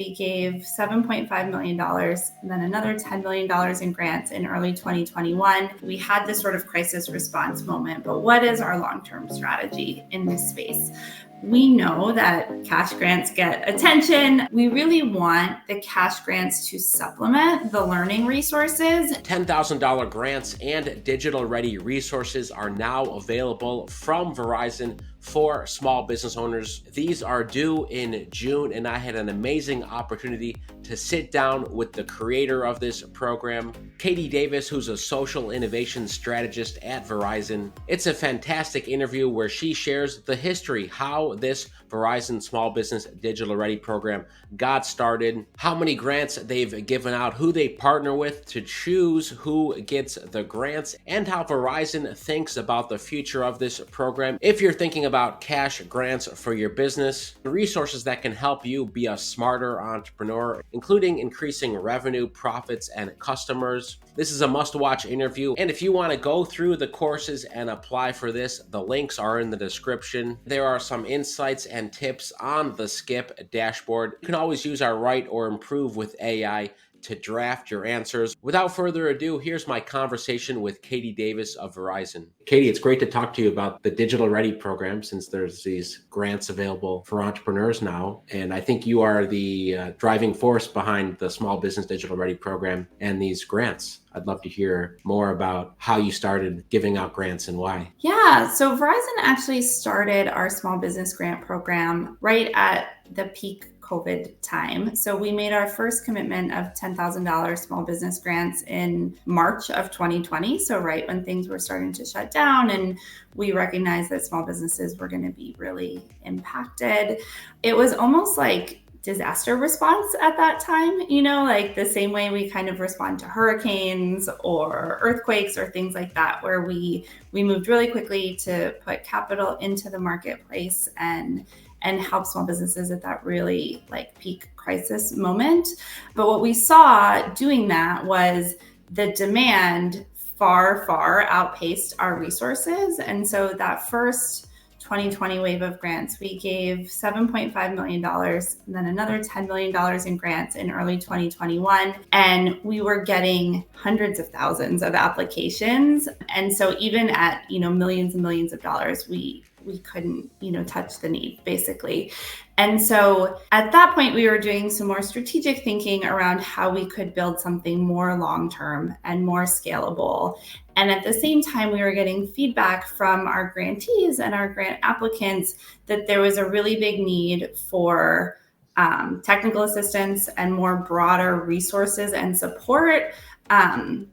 We gave $7.5 million and then another $10 million in grants in early 2021. We had this sort of crisis response moment, but what is our long-term strategy in this space? We know that cash grants get attention. We really want the cash grants to supplement the learning resources. $10,000 grants and digital-ready resources are now available from Verizon for small business owners. These are due in June, and I had an amazing opportunity to sit down with the creator of this program, Katie Davis, who's a social innovation strategist at Verizon. It's a fantastic interview where she shares the history, how this Verizon Small Business Digital Ready program got started, how many grants they've given out, who they partner with to choose who gets the grants, and how Verizon thinks about the future of this program. If you're thinking about cash grants for your business, the resources that can help you be a smarter entrepreneur, including increasing revenue, profits, and customers. This is a must-watch interview, and if you want to go through the courses and apply for this, the links are in the description. There are some insights and tips on the Skip dashboard. You can always use our Write or Improve with AI to draft your answers. Without further ado, here's my conversation with Katie Davis of Verizon. Katie, it's great to talk to you about the Digital Ready program, since there's these grants available for entrepreneurs now. And I think you are the driving force behind the Small Business Digital Ready program and these grants. I'd love to hear more about how you started giving out grants and why. Yeah, so Verizon actually started our small business grant program right at the peak COVID time. So we made our first commitment of $10,000 small business grants in March of 2020. So right when things were starting to shut down and we recognized that small businesses were going to be really impacted. It was almost like disaster response at that time, like the same way we kind of respond to hurricanes or earthquakes or things like that, where we moved really quickly to put capital into the marketplace and help small businesses at that really peak crisis moment. But what we saw doing that was the demand far outpaced our resources. And so that first 2020 wave of grants, we gave $7.5 million and then another $10 million in grants in early 2021. And we were getting hundreds of thousands of applications. And so even at, millions and millions of dollars, we couldn't, touch the need basically. And so at that point, we were doing some more strategic thinking around how we could build something more long-term and more scalable. And at the same time, we were getting feedback from our grantees and our grant applicants that there was a really big need for technical assistance and more broader resources and support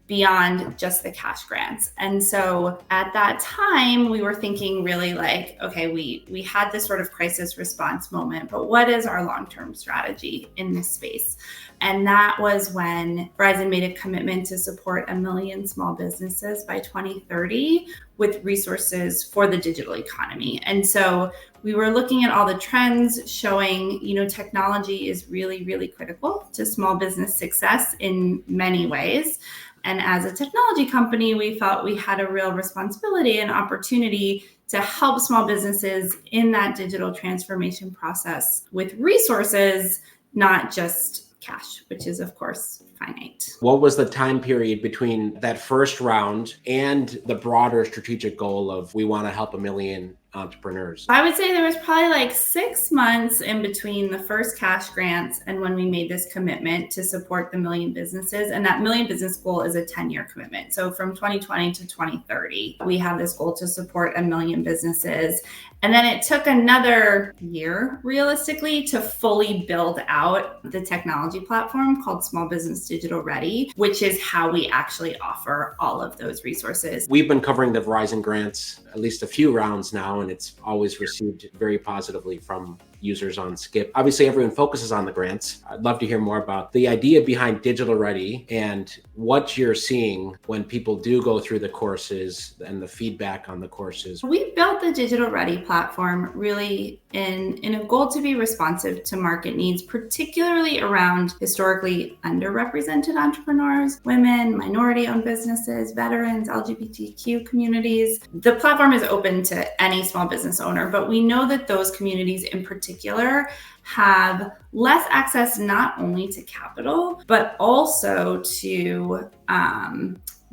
beyond just the cash grants. And so at that time, we were thinking really okay, we had this sort of crisis response moment, but what is our long-term strategy in this space? And that was when Verizon made a commitment to support 1 million small businesses by 2030 with resources for the digital economy. And so we were looking at all the trends showing, technology is really critical to small business success in many ways. And as a technology company, we felt we had a real responsibility and opportunity to help small businesses in that digital transformation process with resources, not just cash, which is of course finite. What was the time period between that first round and the broader strategic goal of we want to help 1 million entrepreneurs? I would say there was probably 6 months in between the first cash grants and when we made this commitment to support the 1 million businesses. And that 1 million business goal is a 10-year commitment. So from 2020 to 2030, we have this goal to support 1 million businesses. And then it took another year, realistically, to fully build out the technology platform called Small Business Digital Ready, which is how we actually offer all of those resources. We've been covering the Verizon grants at least a few rounds now, and it's always received very positively from users on Skip. Obviously, everyone focuses on the grants. I'd love to hear more about the idea behind Digital Ready and what you're seeing when people do go through the courses and the feedback on the courses. We built the Digital Ready platform really in a goal to be responsive to market needs, particularly around historically underrepresented entrepreneurs, women, minority-owned businesses, veterans, LGBTQ communities. The platform is open to any small business owner, but we know that those communities in particular particular have less access not only to capital, but also to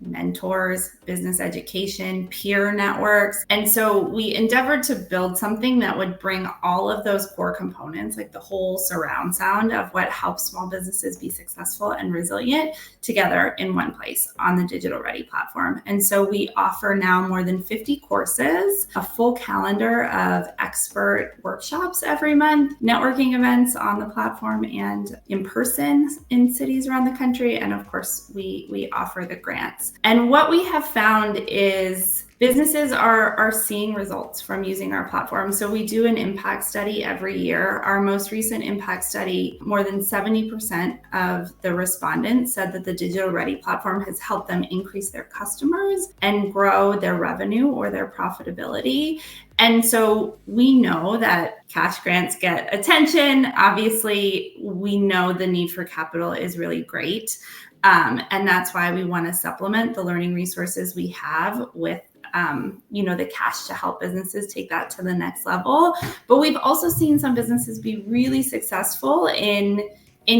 mentors, business education, peer networks. And so we endeavored to build something that would bring all of those core components, like the whole surround sound of what helps small businesses be successful and resilient, together in one place on the Digital Ready platform. And so we offer now more than 50 courses, a full calendar of expert workshops every month, networking events on the platform and in person in cities around the country. And of course, we offer the grants. And what we have found is businesses are seeing results from using our platform. So we do an impact study every year. Our most recent impact study, more than 70% of the respondents said that the Digital Ready platform has helped them increase their customers and grow their revenue or their profitability. And so we know that cash grants get attention. Obviously, we know the need for capital is really great. And that's why we want to supplement the learning resources we have with the cash to help businesses take that to the next level. But we've also seen some businesses be really successful in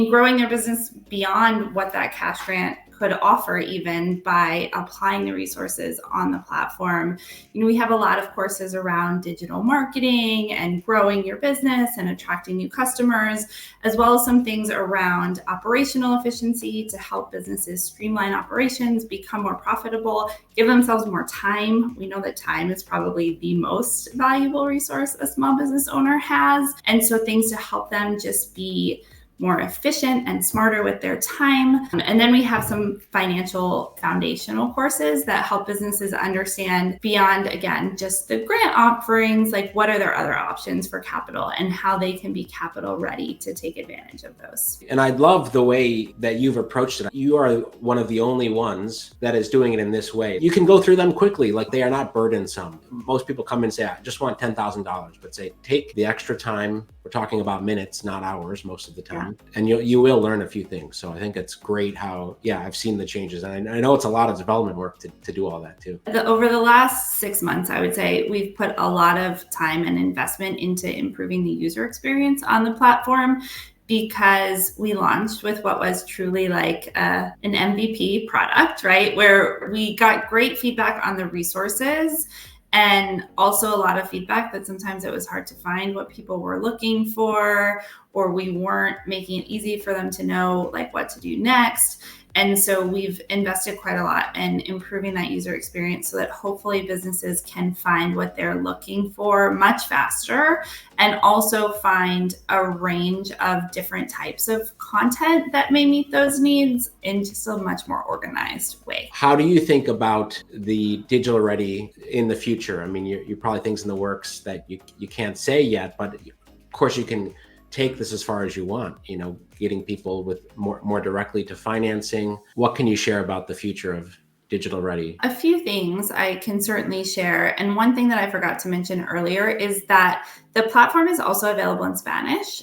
growing their business beyond what that cash grant could offer, even by applying the resources on the platform. We have a lot of courses around digital marketing and growing your business and attracting new customers, as well as some things around operational efficiency to help businesses streamline operations, become more profitable, give themselves more time. We know that time is probably the most valuable resource a small business owner has. And so things to help them just be more efficient and smarter with their time. And then we have some financial foundational courses that help businesses understand beyond, again, just the grant offerings, like what are their other options for capital and how they can be capital ready to take advantage of those. And I love the way that you've approached it. You are one of the only ones that is doing it in this way. You can go through them quickly, like they are not burdensome. Most people come and say, I just want $10,000, but say, take the extra time. We're talking about minutes, not hours most of the time. Yeah. And you will learn a few things. So I think it's great how, I've seen the changes. And I know it's a lot of development work to do all that too. Over the last 6 months, I would say we've put a lot of time and investment into improving the user experience on the platform, because we launched with what was truly like an MVP product, right? Where we got great feedback on the resources, and also a lot of feedback that sometimes it was hard to find what people were looking for, or we weren't making it easy for them to know like what to do next. And so we've invested quite a lot in improving that user experience so that hopefully businesses can find what they're looking for much faster, and also find a range of different types of content that may meet those needs in just a much more organized way. How do you think about the Digital Ready in the future? I mean, you probably things in the works that you can't say yet, but of course you can take this as far as you want, getting people with more directly to financing. What can you share about the future of Digital Ready? A few things I can certainly share. And one thing that I forgot to mention earlier is that the platform is also available in Spanish.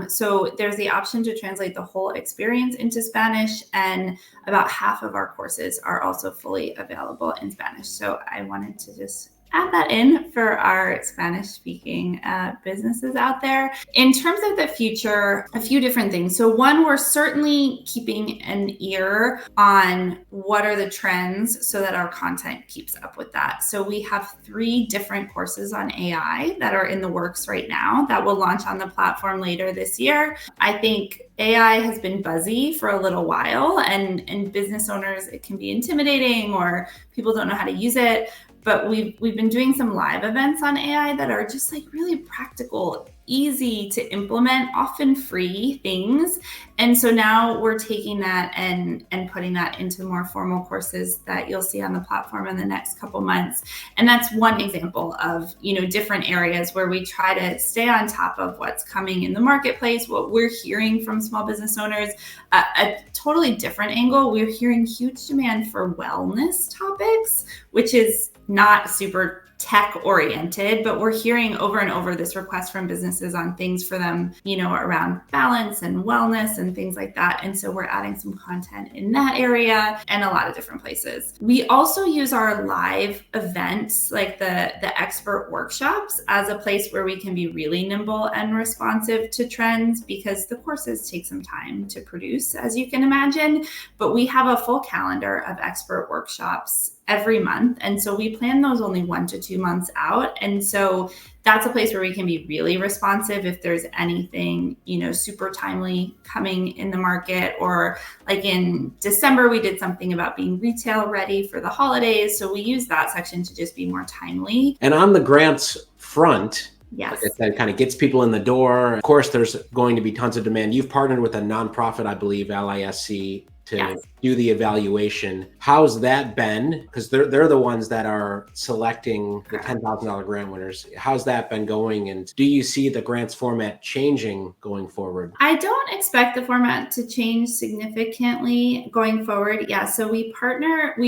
So there's the option to translate the whole experience into Spanish, and about half of our courses are also fully available in Spanish. So I wanted to just add that in for our Spanish-speaking businesses out there. In terms of the future, a few different things. So one, we're certainly keeping an ear on what are the trends so that our content keeps up with that. So we have 3 different courses on AI that are in the works right now that will launch on the platform later this year. I think AI has been buzzy for a little while, and business owners, it can be intimidating or people don't know how to use it. But we've been doing some live events on AI that are just like really practical, easy to implement, often free things. And so now we're taking that and putting that into more formal courses that you'll see on the platform in the next couple months. And that's one example of, different areas where we try to stay on top of what's coming in the marketplace, what we're hearing from small business owners. A totally different angle, we're hearing huge demand for wellness topics, which is not super tech oriented, but we're hearing over and over this request from businesses on things for them, around balance and wellness and things like that. And so we're adding some content in that area and a lot of different places. We also use our live events, like the expert workshops, as a place where we can be really nimble and responsive to trends, because the courses take some time to produce, as you can imagine, but we have a full calendar of expert workshops every month. And so we plan those only 1 to 2 months out. And so that's a place where we can be really responsive if there's anything, super timely coming in the market. Or like in December, we did something about being retail ready for the holidays. So we use that section to just be more timely. And on the grants front, yes, that kind of gets people in the door. Of course, there's going to be tons of demand. You've partnered with a nonprofit, I believe, LISC, to do the evaluation. How's that been? Because they're the ones that are selecting the $10,000 grant winners. How's that been going? And do you see the grants format changing going forward? I don't expect the format to change significantly going forward. Yeah, so we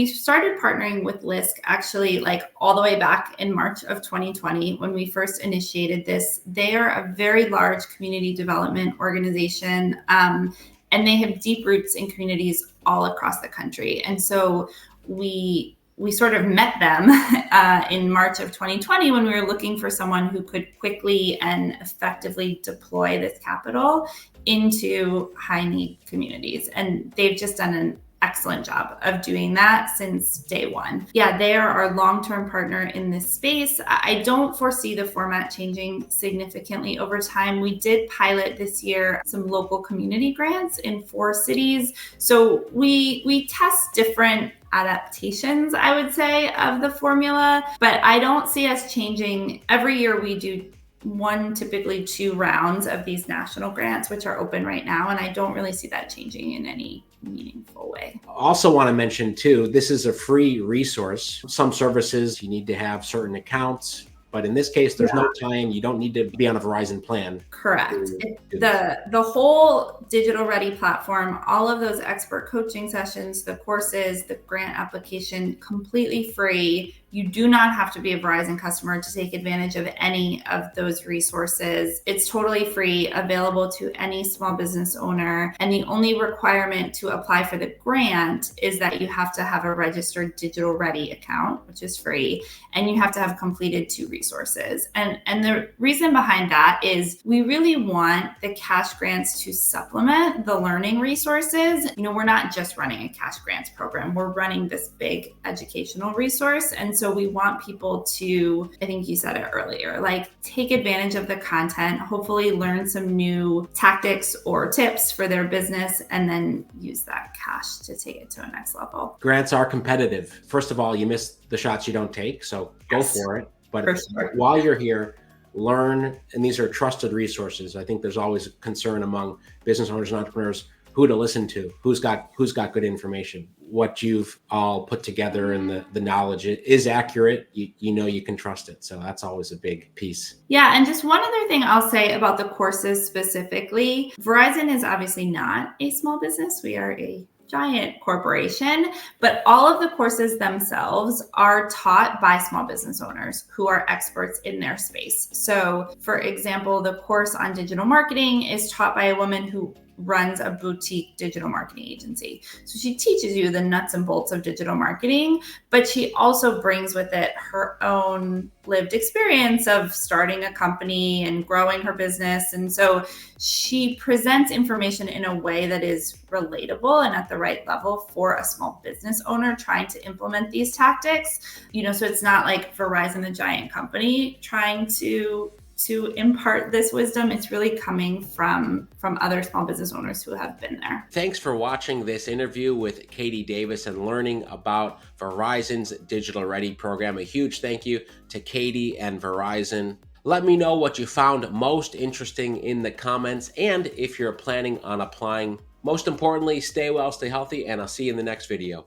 started partnering with LISC actually like all the way back in March of 2020 when we first initiated this. They are a very large community development organization. And they have deep roots in communities all across the country. And so we sort of met them in March of 2020 when we were looking for someone who could quickly and effectively deploy this capital into high need communities. And they've just done an excellent job of doing that since day one. Yeah, they are our long-term partner in this space. I don't foresee the format changing significantly over time. We did pilot this year some local community grants in 4 cities. So we test different adaptations, I would say, of the formula, but I don't see us changing. Every year we do typically 2 rounds of these national grants, which are open right now. And I don't really see that changing in any meaningful way. Also want to mention too, this is a free resource. Some services you need to have certain accounts, but in this case, there's no time. You don't need to be on a Verizon plan. Correct. The whole Digital Ready platform, all of those expert coaching sessions, the courses, the grant application, completely free. You do not have to be a Verizon customer to take advantage of any of those resources. It's totally free, available to any small business owner. And the only requirement to apply for the grant is that you have to have a registered Digital Ready account, which is free, and you have to have completed 2 resources. And the reason behind that is we really want the cash grants to supplement the learning resources. We're not just running a cash grants program. We're running this big educational resource. And so we want people to, I think you said it earlier, like take advantage of the content, hopefully learn some new tactics or tips for their business, and then use that cash to take it to a next level. Grants are competitive. First of all, you miss the shots you don't take, so go for it. But while you're here, learn, and these are trusted resources. I think there's always a concern among business owners and entrepreneurs who to listen to, who's got good information. What you've all put together and the knowledge is accurate. You can trust it. So that's always a big piece. Yeah. And just one other thing I'll say about the courses specifically, Verizon is obviously not a small business. We are a giant corporation, but all of the courses themselves are taught by small business owners who are experts in their space. So for example, the course on digital marketing is taught by a woman who runs a boutique digital marketing agency. So she teaches you the nuts and bolts of digital marketing, but she also brings with it her own lived experience of starting a company and growing her business. And so she presents information in a way that is relatable and at the right level for a small business owner trying to implement these tactics. So it's not like Verizon, the giant company, trying to impart this wisdom. It's really coming from other small business owners who have been there. Thanks for watching this interview with Katie Davis and learning about Verizon's Digital Ready program. A huge thank you to Katie and Verizon. Let me know what you found most interesting in the comments, and if you're planning on applying. Most importantly, stay well, stay healthy, and I'll see you in the next video.